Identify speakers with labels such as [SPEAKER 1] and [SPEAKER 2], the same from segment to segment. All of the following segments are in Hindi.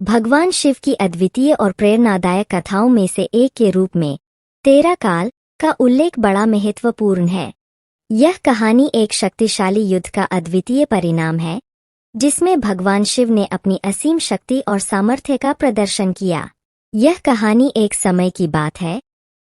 [SPEAKER 1] भगवान शिव की अद्वितीय और प्रेरणादायक कथाओं में से एक के रूप में 13 काल का उल्लेख बड़ा महत्वपूर्ण है। यह कहानी एक शक्तिशाली युद्ध का अद्वितीय परिणाम है, जिसमें भगवान शिव ने अपनी असीम शक्ति और सामर्थ्य का प्रदर्शन किया। यह कहानी एक समय की बात है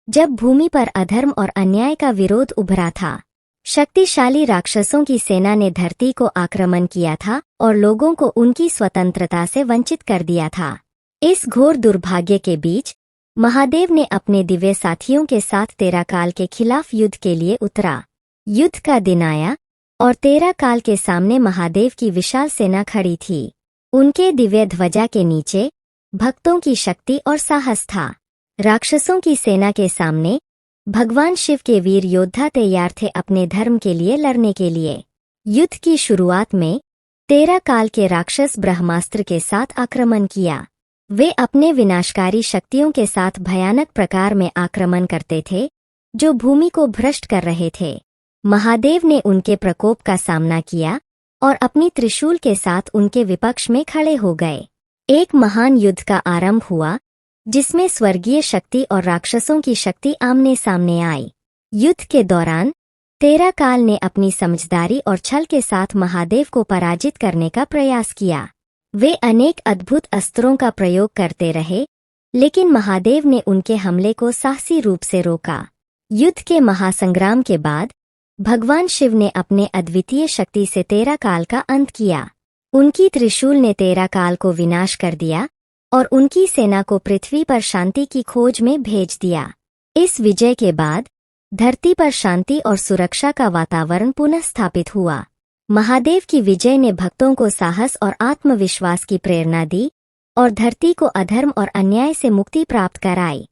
[SPEAKER 1] जब भूमि पर अधर्म और अन्याय का विरोध उभरा था। शक्तिशाली राक्षसों की सेना ने धरती को आक्रमण किया था और लोगों को उनकी स्वतंत्रता से वंचित कर दिया था। इस घोर दुर्भाग्य के बीच महादेव ने अपने दिव्य साथियों के साथ 13 काल के खिलाफ युद्ध के लिए उतरा। युद्ध का दिन आया और 13 काल के सामने महादेव की विशाल सेना खड़ी थी। उनके दिव्य ध्वजा के नीचे भक्तों की शक्ति और साहस था। राक्षसों की सेना के सामने भगवान शिव के वीर योद्धा तैयार थे अपने धर्म के लिए लड़ने के लिए। युद्ध की शुरुआत में 13 काल के राक्षस ब्रह्मास्त्र के साथ आक्रमण किया। वे अपने विनाशकारी शक्तियों के साथ भयानक प्रकार में आक्रमण करते थे, जो भूमि को भ्रष्ट कर रहे थे। महादेव ने उनके प्रकोप का सामना किया और अपनी त्रिशूल के साथ उनके विपक्ष में खड़े हो गए। एक महान युद्ध का आरंभ हुआ, जिसमें स्वर्गीय शक्ति और राक्षसों की शक्ति आमने सामने आई। युद्ध के दौरान 13 काल ने अपनी समझदारी और छल के साथ महादेव को पराजित करने का प्रयास किया। वे अनेक अद्भुत अस्त्रों का प्रयोग करते रहे, लेकिन महादेव ने उनके हमले को साहसी रूप से रोका। युद्ध के महासंग्राम के बाद भगवान शिव ने अपने अद्वितीय शक्ति से 13 काल का अंत किया। उनकी त्रिशूल ने 13 काल को विनाश कर दिया और उनकी सेना को पृथ्वी पर शांति की खोज में भेज दिया। इस विजय के बाद धरती पर शांति और सुरक्षा का वातावरण पुनः स्थापित हुआ। महादेव की विजय ने भक्तों को साहस और आत्मविश्वास की प्रेरणा दी और धरती को अधर्म और अन्याय से मुक्ति प्राप्त कराई।